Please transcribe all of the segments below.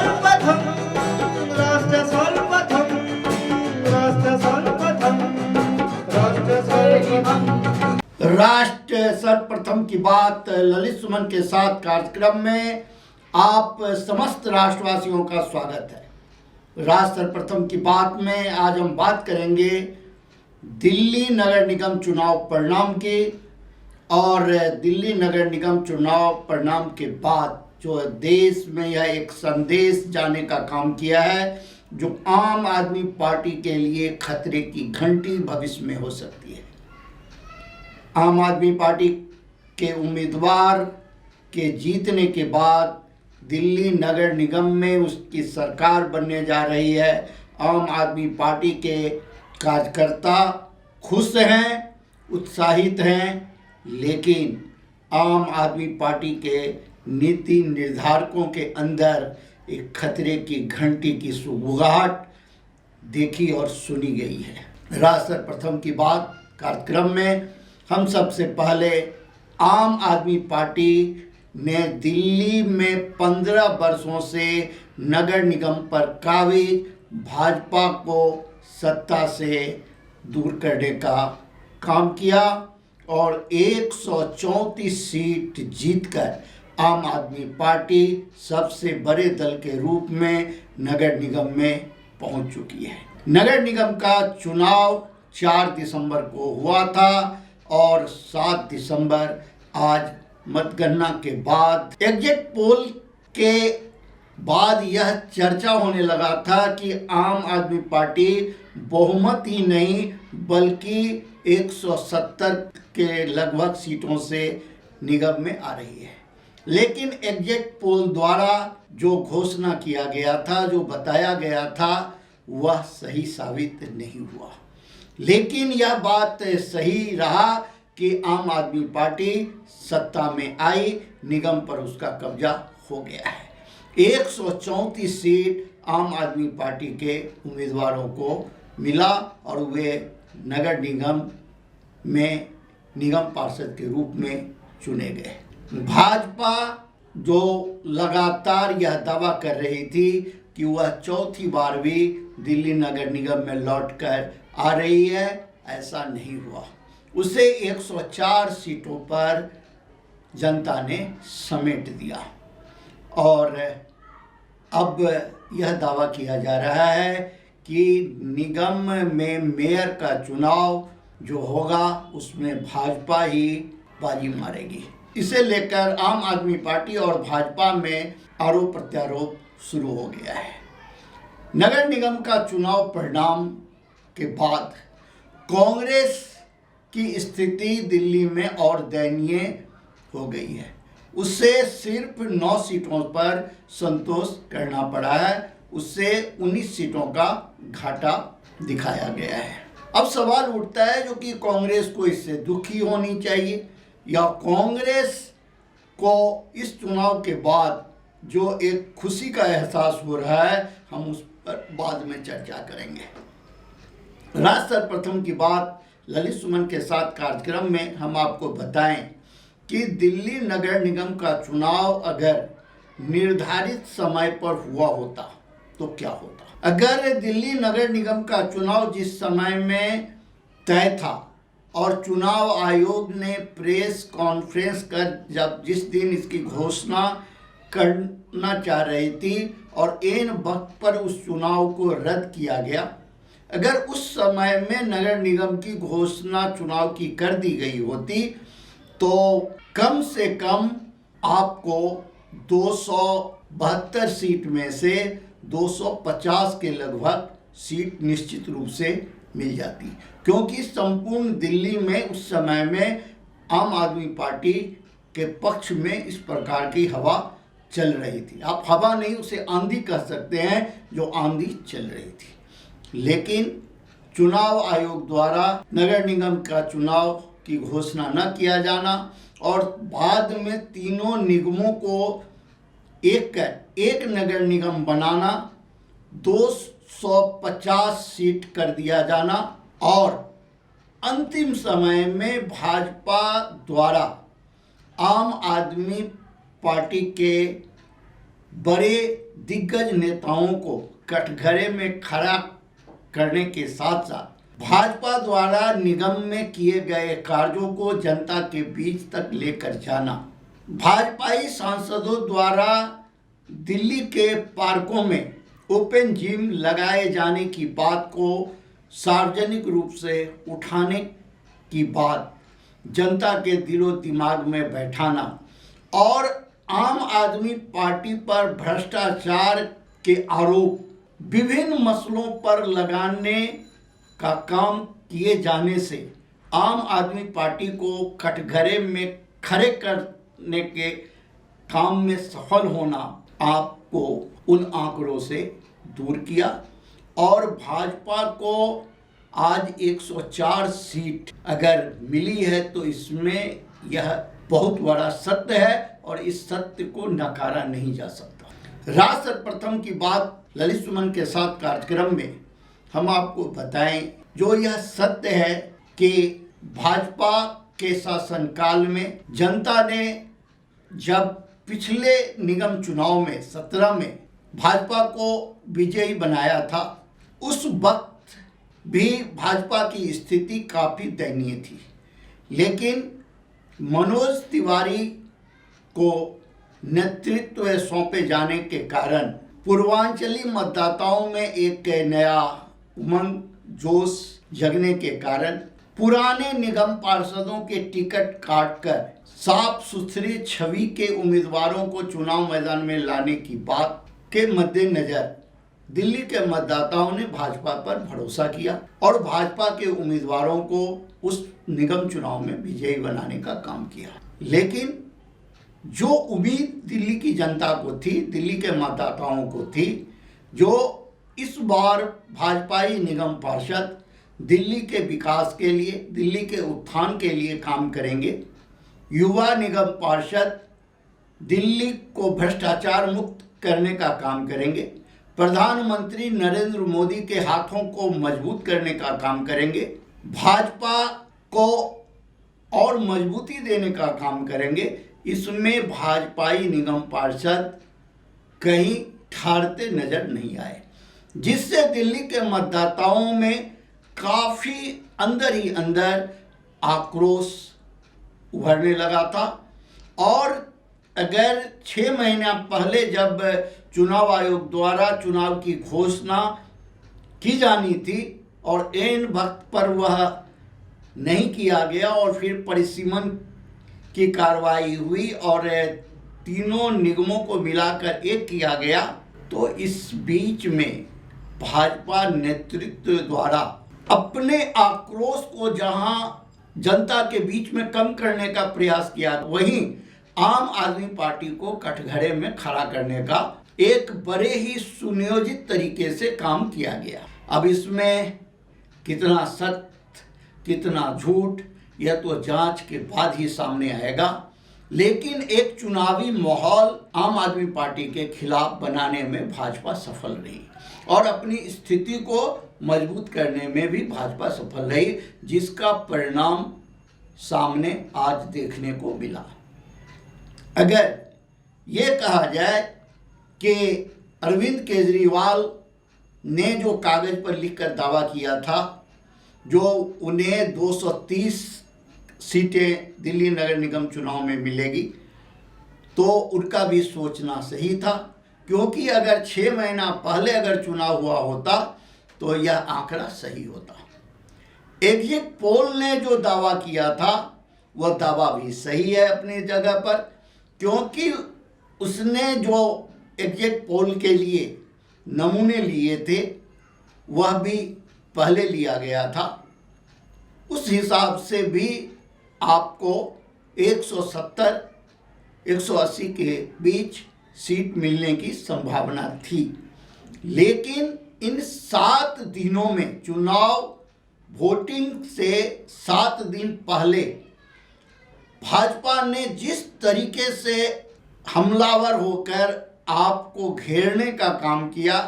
सर्वप्रथम राष्ट्र सर्वप्रथम राष्ट्र सर्वप्रथम राष्ट्र सर्वप्रथम। राष्ट्र सर्वप्रथम की बात ललित सुमन के साथ कार्यक्रम में आप समस्त राष्ट्रवासियों का स्वागत है। राष्ट्र सर्वप्रथम की बात में आज हम बात करेंगे दिल्ली नगर निगम चुनाव परिणाम की, और दिल्ली नगर निगम चुनाव परिणाम के बाद जो देश में यह एक संदेश जाने का काम किया है जो आम आदमी पार्टी के लिए खतरे की घंटी भविष्य में हो सकती है। आम आदमी पार्टी के उम्मीदवार के जीतने के बाद दिल्ली नगर निगम में उसकी सरकार बनने जा रही है। आम आदमी पार्टी के कार्यकर्ता खुश हैं, उत्साहित हैं, लेकिन आम आदमी पार्टी के नीति निर्धारकों के अंदर एक खतरे की घंटी की सुगबुगाहट देखी और सुनी गई है। राष्ट्र प्रथम की बात कार्यक्रम में हम सबसे पहले आम आदमी पार्टी ने दिल्ली में 15 वर्षों से नगर निगम पर काबिज भाजपा को सत्ता से दूर करने का काम किया और 134 सीट जीतकर आम आदमी पार्टी सबसे बड़े दल के रूप में नगर निगम में पहुंच चुकी है। नगर निगम का चुनाव 4 दिसंबर को हुआ था और 7 दिसंबर आज मतगणना के बाद एग्जिट पोल के बाद यह चर्चा होने लगा था कि आम आदमी पार्टी बहुमत ही नहीं बल्कि 170 के लगभग सीटों से निगम में आ रही है। लेकिन एग्जिट पोल द्वारा जो घोषणा किया गया था, जो बताया गया था, वह सही साबित नहीं हुआ। लेकिन यह बात सही रहा कि आम आदमी पार्टी सत्ता में आई, निगम पर उसका कब्जा हो गया है। 134 सीट आम आदमी पार्टी के उम्मीदवारों को मिला और वे नगर निगम में निगम पार्षद के रूप में चुने गए। भाजपा जो लगातार यह दावा कर रही थी कि वह चौथी बार भी दिल्ली नगर निगम में लौटकर आ रही है, ऐसा नहीं हुआ। उसे 104 सीटों पर जनता ने समेट दिया और अब यह दावा किया जा रहा है कि निगम में मेयर का चुनाव जो होगा उसमें भाजपा ही बाजी मारेगी। इसे लेकर आम आदमी पार्टी और भाजपा में आरोप प्रत्यारोप शुरू हो गया है। नगर निगम का चुनाव परिणाम के बाद कांग्रेस की स्थिति दिल्ली में और दयनीय हो गई है। उससे सिर्फ 9 सीटों पर संतोष करना पड़ा है, उससे 19 सीटों का घाटा दिखाया गया है। अब सवाल उठता है जो कि कांग्रेस को इससे दुखी होनी चाहिए या कांग्रेस को इस चुनाव के बाद जो एक खुशी का एहसास हो रहा है, हम उस पर बाद में चर्चा करेंगे। राष्ट्र प्रथम की बात ललित सुमन के साथ कार्यक्रम में हम आपको बताएं कि दिल्ली नगर निगम का चुनाव अगर निर्धारित समय पर हुआ होता तो क्या होता। अगर दिल्ली नगर निगम का चुनाव जिस समय में तय था और चुनाव आयोग ने प्रेस कॉन्फ्रेंस कर जिस दिन इसकी घोषणा करना चाह रही थी और एन वक्त पर उस चुनाव को रद्द किया गया, अगर उस समय में नगर निगम की घोषणा चुनाव की कर दी गई होती तो कम से कम आपको 272 सीट में से 250 के लगभग सीट निश्चित रूप से मिल जाती, क्योंकि संपूर्ण दिल्ली में उस समय में आम आदमी पार्टी के पक्ष में इस प्रकार की हवा चल रही थी। आप हवा नहीं उसे आंधी कह सकते हैं, जो आंधी चल रही थी। लेकिन चुनाव आयोग द्वारा नगर निगम का चुनाव की घोषणा न किया जाना और बाद में तीनों निगमों को एक नगर निगम बनाना, 250 सीट कर दिया जाना और अंतिम समय में भाजपा द्वारा आम आदमी पार्टी के बड़े दिग्गज नेताओं को कटघरे में खड़ा करने के साथ साथ भाजपा द्वारा निगम में किए गए कार्यों को जनता के बीच तक लेकर जाना, भाजपाई सांसदों द्वारा दिल्ली के पार्कों में ओपन जिम लगाए जाने की बात को सार्वजनिक रूप से उठाने की बात, जनता के दिलो दिमाग में बैठाना और आम आदमी पार्टी पर भ्रष्टाचार के आरोप विभिन्न मसलों पर लगाने का काम किए जाने से आम आदमी पार्टी को कटघरे में खड़े करने के काम में सफल होना आपको उन आंकड़ों से दूर किया और भाजपा को आज 104 सीट अगर मिली है तो इसमें यह बहुत बड़ा सत्य है और इस सत्य को नकारा नहीं जा सकता। राष्ट्र प्रथम की बात ललित सुमन के साथ कार्यक्रम में हम आपको बताएं जो यह सत्य है कि भाजपा के शासनकाल में जनता ने जब पिछले निगम चुनाव में 17 में भाजपा को विजयी बनाया था, उस वक्त भी भाजपा की स्थिति काफ़ी दयनीय थी, लेकिन मनोज तिवारी को नेतृत्व सौंपे जाने के कारण पूर्वांचली मतदाताओं में एक नया उमंग जोश जगने के कारण पुराने निगम पार्षदों के टिकट काटकर साफ सुथरी छवि के उम्मीदवारों को चुनाव मैदान में लाने की बात के मद्देनजर दिल्ली के मतदाताओं ने भाजपा पर भरोसा किया और भाजपा के उम्मीदवारों को उस निगम चुनाव में विजयी बनाने का काम किया। लेकिन जो उम्मीद दिल्ली की जनता को थी, दिल्ली के मतदाताओं को थी, जो इस बार भाजपाई निगम पार्षद दिल्ली के विकास के लिए, दिल्ली के उत्थान के लिए काम करेंगे, युवा निगम पार्षद दिल्ली को भ्रष्टाचार मुक्त करने का काम करेंगे, प्रधानमंत्री नरेंद्र मोदी के हाथों को मजबूत करने का काम करेंगे, भाजपा को और मजबूती देने का काम करेंगे, इसमें भाजपाई निगम पार्षद कहीं ठहरते नजर नहीं आए, जिससे दिल्ली के मतदाताओं में काफ़ी अंदर ही अंदर आक्रोश उभरने लगा था। और अगर 6 महीना पहले जब चुनाव आयोग द्वारा चुनाव की घोषणा की जानी थी और ऐन वक्त पर वह नहीं किया गया और फिर परिसीमन की कार्रवाई हुई और तीनों निगमों को मिलाकर एक किया गया, तो इस बीच में भाजपा नेतृत्व द्वारा अपने आक्रोश को जहां जनता के बीच में कम करने का प्रयास किया, वहीं आम आदमी पार्टी को कटघरे में खड़ा करने का एक बड़े ही सुनियोजित तरीके से काम किया गया। अब इसमें कितना सत्य कितना झूठ यह तो जांच के बाद ही सामने आएगा, लेकिन एक चुनावी माहौल आम आदमी पार्टी के खिलाफ बनाने में भाजपा सफल रही और अपनी स्थिति को मजबूत करने में भी भाजपा सफल रही, जिसका परिणाम सामने आज देखने को मिला। अगर ये कहा जाए कि अरविंद केजरीवाल ने जो कागज पर लिखकर दावा किया था जो उन्हें 230 सीटें दिल्ली नगर निगम चुनाव में मिलेगी, तो उनका भी सोचना सही था, क्योंकि अगर 6 महीना पहले अगर चुनाव हुआ होता तो यह आंकड़ा सही होता। एग्जिट पोल ने जो दावा किया था वह दावा भी सही है अपनी जगह पर, क्योंकि उसने जो एग्जिट पोल के लिए नमूने लिए थे वह भी पहले लिया गया था। उस हिसाब से भी आपको 170 180 के बीच सीट मिलने की संभावना थी, लेकिन इन 7 दिनों में चुनाव वोटिंग से 7 दिन पहले भाजपा ने जिस तरीके से हमलावर होकर आपको घेरने का काम किया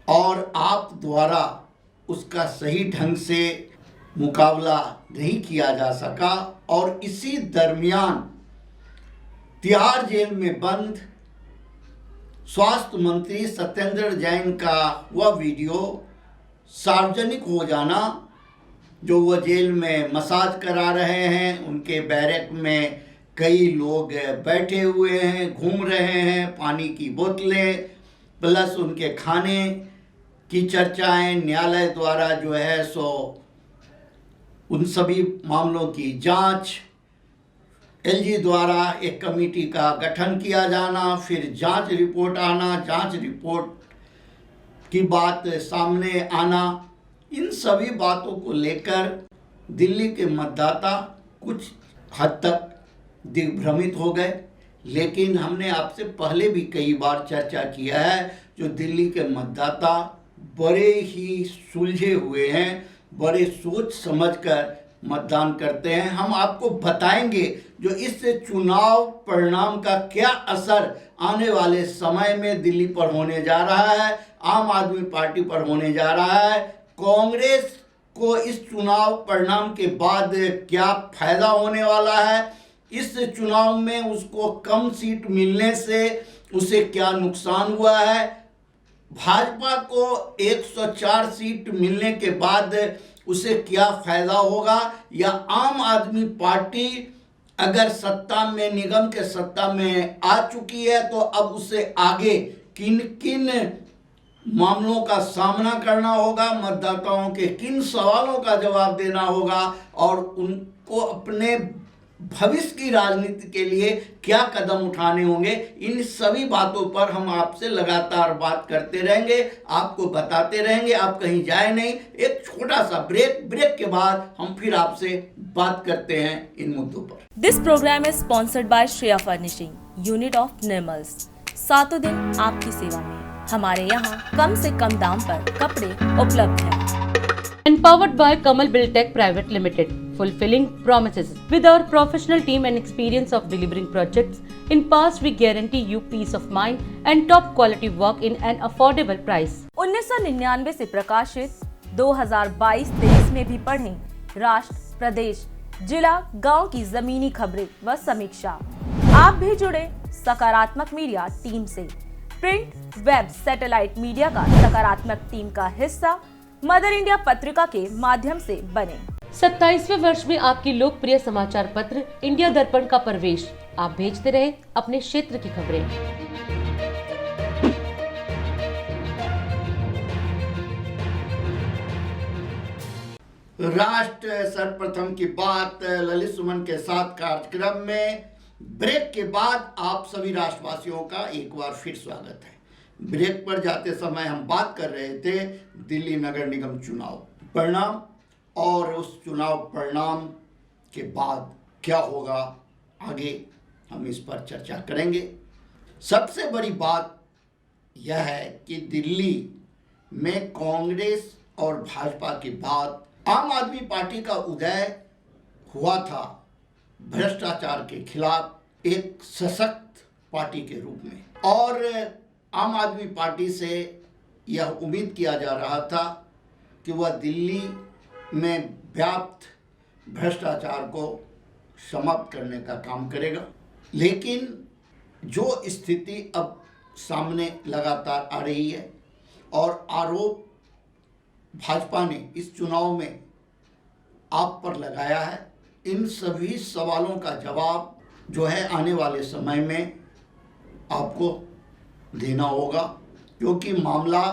और आप द्वारा उसका सही ढंग से मुकाबला नहीं किया जा सका और इसी दरमियान तिहाड़ जेल में बंद स्वास्थ्य मंत्री सत्येंद्र जैन का वह वीडियो सार्वजनिक हो जाना, जो वो जेल में मसाज करा रहे हैं, उनके बैरक में कई लोग बैठे हुए हैं, घूम रहे हैं, पानी की बोतलें प्लस उनके खाने की चर्चाएं, न्यायालय द्वारा जो है सो उन सभी मामलों की जांच, एलजी द्वारा एक कमेटी का गठन किया जाना, फिर जांच रिपोर्ट आना, जांच रिपोर्ट की बात सामने आना, इन सभी बातों को लेकर दिल्ली के मतदाता कुछ हद तक दिग्भ्रमित हो गए। लेकिन हमने आपसे पहले भी कई बार चर्चा किया है, जो दिल्ली के मतदाता बड़े ही सुलझे हुए हैं, बड़े सोच समझकर मतदान करते हैं। हम आपको बताएंगे जो इस चुनाव परिणाम का क्या असर आने वाले समय में दिल्ली पर होने जा रहा है, आम आदमी पार्टी पर होने जा रहा है, कांग्रेस को इस चुनाव परिणाम के बाद क्या फायदा होने वाला है, इस चुनाव में उसको कम सीट मिलने से उसे क्या नुकसान हुआ है, भाजपा को 104 सीट मिलने के बाद उसे क्या फायदा होगा, या आम आदमी पार्टी अगर सत्ता में, निगम के सत्ता में आ चुकी है तो अब उसे आगे किन किन मामलों का सामना करना होगा, मतदाताओं के किन सवालों का जवाब देना होगा और उनको अपने भविष्य की राजनीति के लिए क्या कदम उठाने होंगे, इन सभी बातों पर हम आपसे लगातार बात करते रहेंगे, आपको बताते रहेंगे। आप कहीं जाए नहीं, एक छोटा सा ब्रेक के बाद हम फिर आपसे बात करते हैं इन मुद्दों पर। This programme is sponsored by Shreya furnishing, unit of Nirmals. सातों दिन आपकी सेवा में, हमारे यहाँ कम से कम दाम पर कपड़े उपलब्ध हैं। Empowered by Kamal Buildtech Private Limited, fulfilling promises. With our professional team and experience of delivering projects, in past we guarantee you peace of mind and top quality work in an affordable price. 1999 से प्रकाशित 2022-23 में भी पढ़ें राष्ट्र, प्रदेश, जिला, गांव की जमीनी खबरें व समीक्षा। आप भी जुड़े सकारात्मक मीडिया टीम से। प्रिंट, वेब, सैटेलाइट मीडिया का सकारात्मक टीम का हिस्सा मदर इंडिया पत्रिका के माध्यम से बने। 27वें वर्ष में आपकी लोकप्रिय समाचार पत्र इंडिया दर्पण का प्रवेश। आप भेजते रहे अपने क्षेत्र की खबरें। राष्ट्र सर्वप्रथम की बात ललित सुमन के साथ कार्यक्रम में ब्रेक के बाद आप सभी राष्ट्रवासियों का एक बार फिर स्वागत है। ब्रेक पर जाते समय हम बात कर रहे थे दिल्ली नगर निगम चुनाव परिणाम, और उस चुनाव परिणाम के बाद क्या होगा आगे, हम इस पर चर्चा करेंगे। सबसे बड़ी बात यह है कि दिल्ली में कांग्रेस और भाजपा के बाद आम आदमी पार्टी का उदय हुआ था भ्रष्टाचार के खिलाफ एक सशक्त पार्टी के रूप में, और आम आदमी पार्टी से यह उम्मीद किया जा रहा था कि वह दिल्ली में व्याप्त भ्रष्टाचार को समाप्त करने का काम करेगा। लेकिन जो स्थिति अब सामने लगातार आ रही है और आरोप भाजपा ने इस चुनाव में आप पर लगाया है, इन सभी सवालों का जवाब जो है आने वाले समय में आपको देना होगा, क्योंकि मामला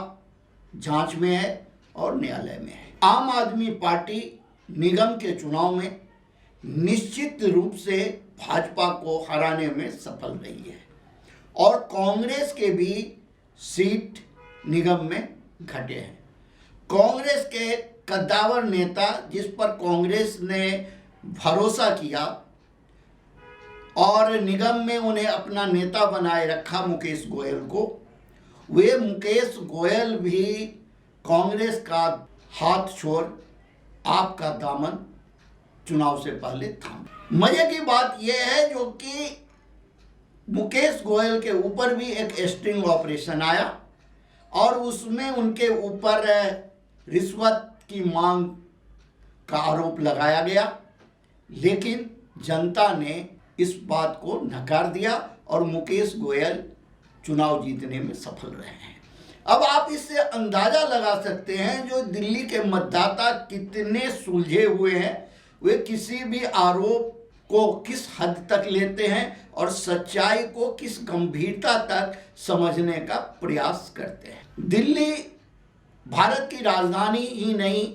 जांच में है और न्यायालय में है। आम आदमी पार्टी निगम के चुनाव में निश्चित रूप से भाजपा को हराने में सफल रही है, और कांग्रेस के भी सीट निगम में घटे हैं। कांग्रेस के कद्दावर नेता जिस पर कांग्रेस ने भरोसा किया और निगम में उन्हें अपना नेता बनाए रखा, मुकेश गोयल को, वे मुकेश गोयल भी कांग्रेस का हाथ छोड़ आपका दामन चुनाव से पहले थाम। मजे की बात यह है जो कि मुकेश गोयल के ऊपर भी एक स्टिंग ऑपरेशन आया और उसमें उनके ऊपर रिश्वत की मांग का आरोप लगाया गया, लेकिन जनता ने इस बात को नकार दिया और मुकेश गोयल चुनाव जीतने में सफल रहे हैं। अब आप इससे अंदाजा लगा सकते हैं जो दिल्ली के मतदाता कितने सुलझे हुए हैं, वे किसी भी आरोप को किस हद तक लेते हैं और सच्चाई को किस गंभीरता तक समझने का प्रयास करते हैं। दिल्ली भारत की राजधानी ही नहीं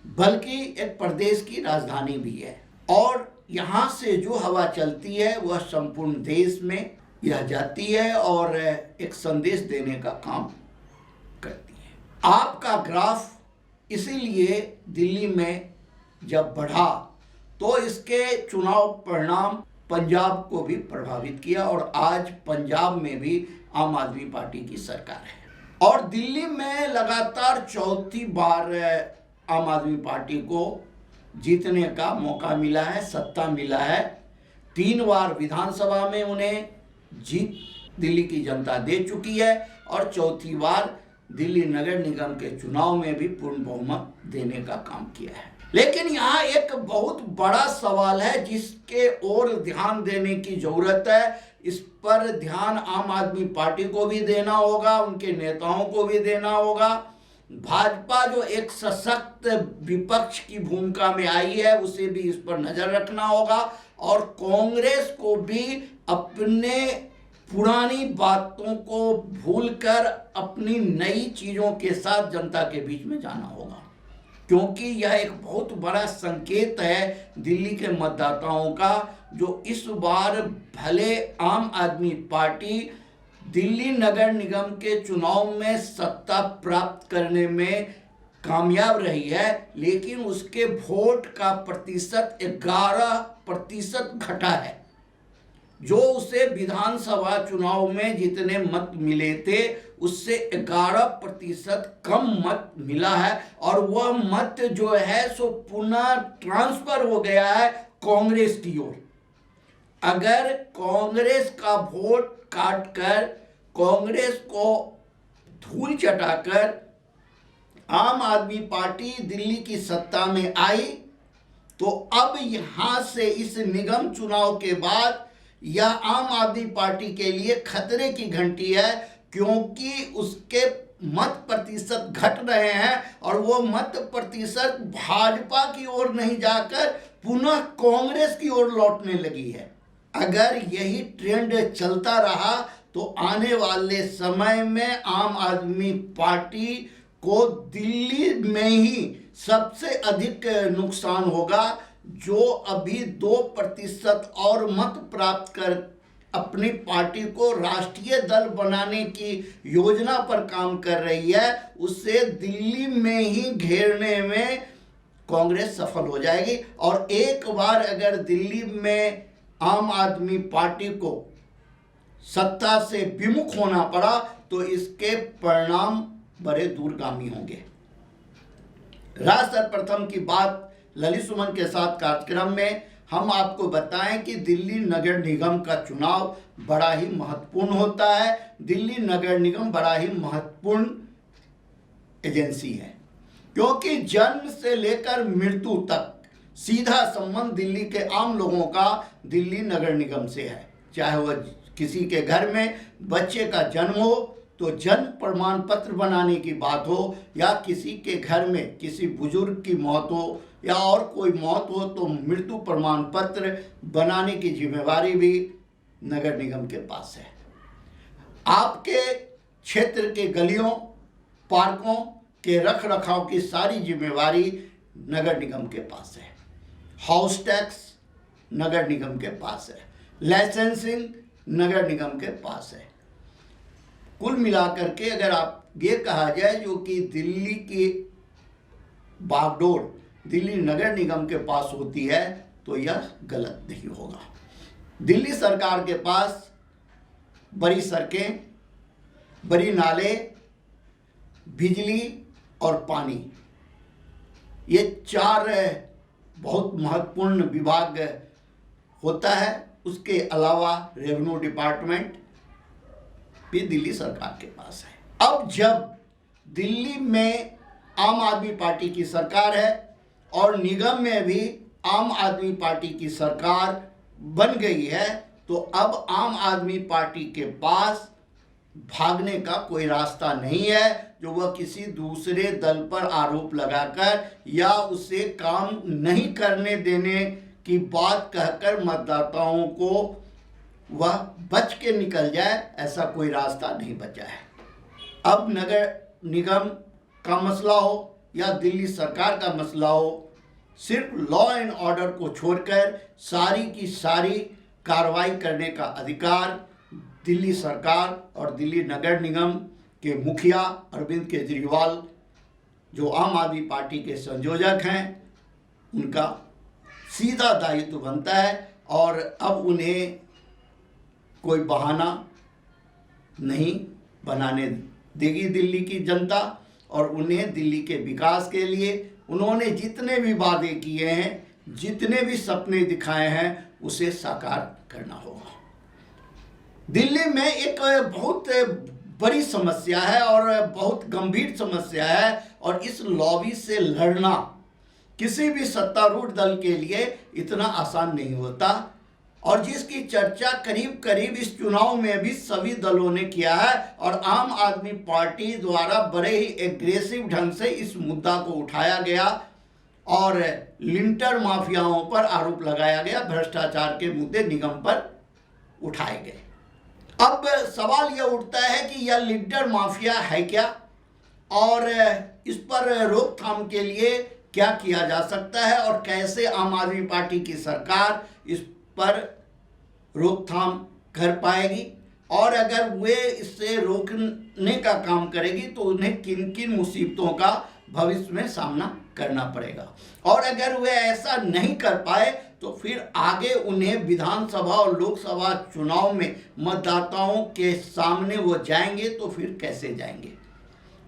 बल्कि एक प्रदेश की राजधानी भी है और यहाँ से जो हवा चलती है वह संपूर्ण देश में यह जाती है और एक संदेश देने का काम करती है। आपका ग्राफ इसीलिए दिल्ली में जब बढ़ा तो इसके चुनाव परिणाम पंजाब को भी प्रभावित किया और आज पंजाब में भी आम आदमी पार्टी की सरकार है और दिल्ली में लगातार चौथी बार आम आदमी पार्टी को जीतने का मौका मिला है, सत्ता मिला है। 3 बार विधानसभा में उन्हें जीत दिल्ली की जनता दे चुकी है और चौथी बार दिल्ली नगर निगम के चुनाव में भी पूर्ण बहुमत देने का काम किया है। लेकिन यहाँ एक बहुत बड़ा सवाल है जिसके ओर ध्यान देने की जरूरत है। इस पर ध्यान आम आदमी पार्टी को भी देना होगा, उनके नेताओं को भी देना होगा। भाजपा जो एक सशक्त विपक्ष की भूमिका में आई है उसे भी इस पर नजर रखना होगा और कांग्रेस को भी अपने पुरानी बातों को भूलकर अपनी नई चीजों के साथ जनता के बीच में जाना होगा, क्योंकि यह एक बहुत बड़ा संकेत है दिल्ली के मतदाताओं का जो इस बार भले आम आदमी पार्टी दिल्ली नगर निगम के चुनाव में सत्ता प्राप्त करने में कामयाब रही है, लेकिन उसके वोट का प्रतिशत 11% घटा है। जो उसे विधानसभा चुनाव में जितने मत मिले थे उससे 11% कम मत मिला है और वह मत जो है सो पुनः ट्रांसफर हो गया है कांग्रेस की ओर। अगर कांग्रेस का वोट काटकर कांग्रेस को धूल चटाकर आम आदमी पार्टी दिल्ली की सत्ता में आई तो अब यहां से इस निगम चुनाव के बाद यह आम आदमी पार्टी के लिए खतरे की घंटी है, क्योंकि उसके मत प्रतिशत घट रहे हैं और वो मत प्रतिशत भाजपा की ओर नहीं जाकर पुनः कांग्रेस की ओर लौटने लगी है। अगर यही ट्रेंड चलता रहा तो आने वाले समय में आम आदमी पार्टी को दिल्ली में ही सबसे अधिक नुकसान होगा, जो अभी 2% और मत प्राप्त कर अपनी पार्टी को राष्ट्रीय दल बनाने की योजना पर काम कर रही है, उससे दिल्ली में ही घेरने में कांग्रेस सफल हो जाएगी। और एक बार अगर दिल्ली में आम आदमी पार्टी को सत्ता से विमुख होना पड़ा तो इसके परिणाम बड़े दूरगामी होंगे। राष्ट्र प्रथम की बात ललित सुमन के साथ कार्यक्रम में हम आपको बताएं कि दिल्ली नगर निगम का चुनाव बड़ा ही महत्वपूर्ण होता है। दिल्ली नगर निगम बड़ा ही महत्वपूर्ण एजेंसी है, क्योंकि जन्म से लेकर मृत्यु तक सीधा संबंध दिल्ली के आम लोगों का दिल्ली नगर निगम से है। चाहे वह किसी के घर में बच्चे का जन्म हो तो जन्म प्रमाण पत्र बनाने की बात हो, या किसी के घर में किसी बुजुर्ग की मौत हो या और कोई मौत हो तो मृत्यु प्रमाण पत्र बनाने की जिम्मेवारी भी नगर निगम के पास है। आपके क्षेत्र के गलियों पार्कों के रख रखाव की सारी जिम्मेवारी नगर निगम के पास है। हाउस टैक्स नगर निगम के पास है, लाइसेंसिंग नगर निगम के पास है। कुल मिलाकर के अगर आप ये कहा जाए जो कि दिल्ली की बागडोर दिल्ली नगर निगम के पास होती है तो यह गलत नहीं होगा। दिल्ली सरकार के पास बड़ी सड़कें, बड़ी नाले, बिजली और पानी, ये 4 बहुत महत्वपूर्ण विभाग होता है। उसके अलावा रेवेन्यू डिपार्टमेंट भी दिल्ली सरकार के पास है। अब जब दिल्ली में आम आदमी पार्टी की सरकार है और निगम में भी आम आदमी पार्टी की सरकार बन गई है, तो अब आम आदमी पार्टी के पास भागने का कोई रास्ता नहीं है जो वह किसी दूसरे दल पर आरोप लगाकर या उसे काम नहीं करने देने की बात कहकर मतदाताओं को वह बच के निकल जाए, ऐसा कोई रास्ता नहीं बचा है। अब नगर निगम का मसला हो या दिल्ली सरकार का मसला हो, सिर्फ लॉ एंड ऑर्डर को छोड़कर सारी की सारी कार्रवाई करने का अधिकार दिल्ली सरकार और दिल्ली नगर निगम के मुखिया अरविंद केजरीवाल, जो आम आदमी पार्टी के संयोजक हैं, उनका सीधा दायित्व बनता है। और अब उन्हें कोई बहाना नहीं बनाने देगी दिल्ली की जनता, और उन्हें दिल्ली के विकास के लिए उन्होंने जितने भी वादे किए हैं, जितने भी सपने दिखाए हैं, उसे साकार करना होगा। दिल्ली में एक बहुत बड़ी समस्या है और बहुत गंभीर समस्या है, और इस लॉबी से लड़ना किसी भी सत्तारूढ़ दल के लिए इतना आसान नहीं होता, और जिसकी चर्चा करीब करीब इस चुनाव में भी सभी दलों ने किया है, और आम आदमी पार्टी द्वारा बड़े ही एग्रेसिव ढंग से इस मुद्दा को उठाया गया और लिंटर माफियाओं पर आरोप लगाया गया, भ्रष्टाचार के मुद्दे निगम पर उठाए गए। अब सवाल यह उठता है कि यह लिंटर माफिया है क्या, और इस पर रोकथाम के लिए क्या किया जा सकता है, और कैसे आम आदमी पार्टी की सरकार इस पर रोकथाम कर पाएगी, और अगर वे इससे रोकने का काम करेगी तो उन्हें किन किन मुसीबतों का भविष्य में सामना करना पड़ेगा, और अगर वे ऐसा नहीं कर पाए तो फिर आगे उन्हें विधानसभा और लोकसभा चुनाव में मतदाताओं के सामने वो जाएंगे तो फिर कैसे जाएंगे।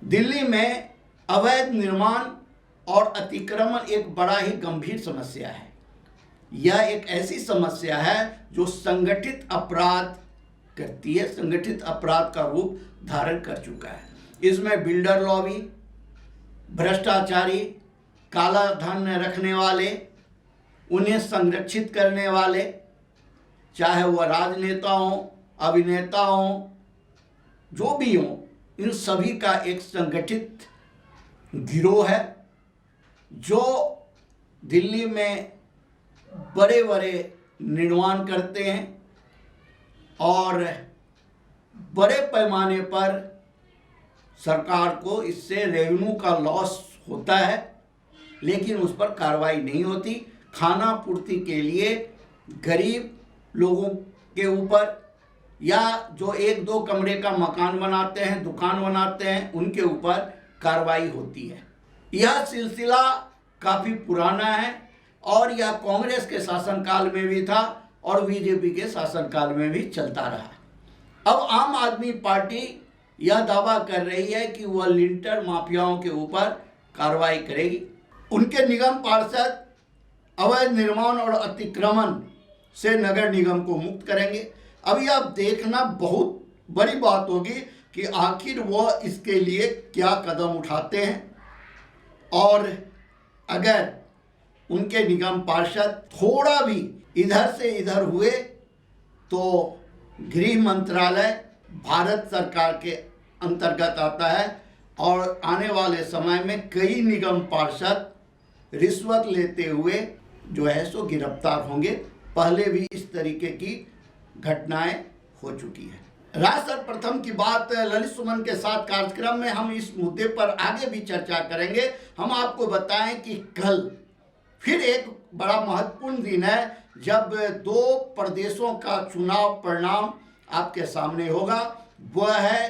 दिल्ली में अवैध निर्माण और अतिक्रमण एक बड़ा ही गंभीर समस्या है। यह एक ऐसी समस्या है जो संगठित अपराध करती है, संगठित अपराध का रूप धारण कर चुका है। इसमें बिल्डर लॉबी, भ्रष्टाचारी, काला धन रखने वाले, उन्हें संरक्षित करने वाले, चाहे वह राजनेता हों, अभिनेता हों, जो भी हों, इन सभी का एक संगठित गिरोह है जो दिल्ली में बड़े बड़े निर्माण करते हैं और बड़े पैमाने पर सरकार को इससे रेवेन्यू का लॉस होता है, लेकिन उस पर कार्रवाई नहीं होती। खाना पूर्ति के लिए गरीब लोगों के ऊपर या जो एक दो कमरे का मकान बनाते हैं, दुकान बनाते हैं, उनके ऊपर कार्रवाई होती है। यह सिलसिला काफ़ी पुराना है और यह कांग्रेस के शासनकाल में भी था और बीजेपी के शासनकाल में भी चलता रहा। अब आम आदमी पार्टी यह दावा कर रही है कि वह लिंटर माफियाओं के ऊपर कार्रवाई करेगी, उनके निगम पार्षद अवैध निर्माण और अतिक्रमण से नगर निगम को मुक्त करेंगे। अभी आप देखना बहुत बड़ी बात होगी कि आखिर वह इसके लिए क्या कदम उठाते हैं, और अगर उनके निगम पार्षद थोड़ा भी इधर से इधर हुए तो गृह मंत्रालय भारत सरकार के अंतर्गत आता है और आने वाले समय में कई निगम पार्षद रिश्वत लेते हुए जो है सो गिरफ्तार होंगे। पहले भी इस तरीके की घटनाएं हो चुकी है। राज सर्वप्रथम की बात ललित सुमन के साथ कार्यक्रम में हम इस मुद्दे पर आगे भी चर्चा करेंगे। हम आपको बताएं कि कल फिर एक बड़ा महत्वपूर्ण दिन है जब दो प्रदेशों का चुनाव परिणाम आपके सामने होगा। वह है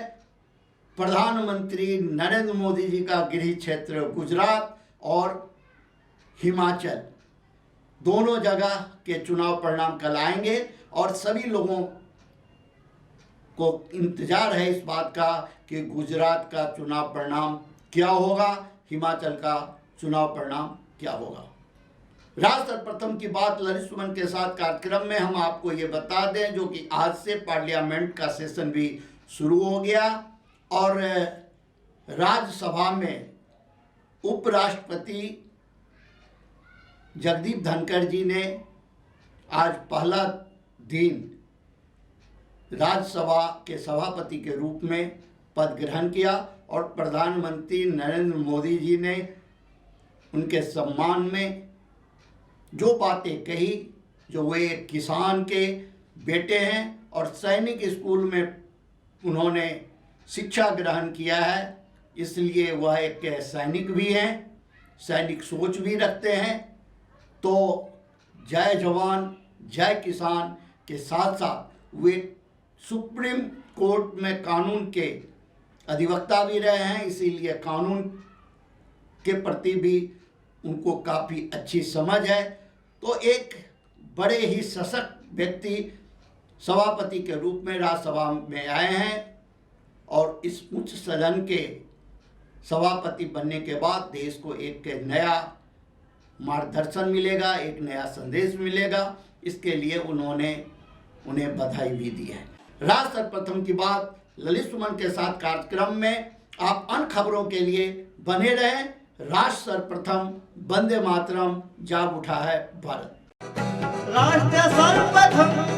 प्रधानमंत्री नरेंद्र मोदी जी का गृह क्षेत्र गुजरात और हिमाचल, दोनों जगह के चुनाव परिणाम कल आएंगे और सभी लोगों को इंतजार है इस बात का कि गुजरात का चुनाव परिणाम क्या होगा, हिमाचल का चुनाव परिणाम क्या होगा। राज सर्वप्रथम की बात ललित सुमन के साथ कार्यक्रम में हम आपको ये बता दें जो कि आज से पार्लियामेंट का सेशन भी शुरू हो गया और राज्यसभा में उपराष्ट्रपति जगदीप धनखड़ जी ने आज पहला दिन राज्यसभा के सभापति के रूप में पद ग्रहण किया और प्रधानमंत्री नरेंद्र मोदी जी ने उनके सम्मान में जो बातें कही, जो वे एक किसान के बेटे हैं और सैनिक स्कूल में उन्होंने शिक्षा ग्रहण किया है, इसलिए वह एक सैनिक भी हैं, सैनिक सोच भी रखते हैं। तो जय जवान जय किसान के साथ साथ वे सुप्रीम कोर्ट में कानून के अधिवक्ता भी रहे हैं, इसीलिए कानून के प्रति भी उनको काफ़ी अच्छी समझ है। तो एक बड़े ही सशक्त व्यक्ति सभापति के रूप में राज्यसभा में आए हैं और इस उच्च सदन के सभापति बनने के बाद देश को एक नया मार्गदर्शन मिलेगा, एक नया संदेश मिलेगा। इसके लिए उन्हें बधाई भी दी है। राष्ट्र सर्वप्रथम की बात ललित सुमन के साथ कार्यक्रम में आप अन्य खबरों के लिए बने रहें। राष्ट्र सर्वप्रथम, वंदे मातरम, जाग उठा है भारत। राष्ट्र सर्वप्रथम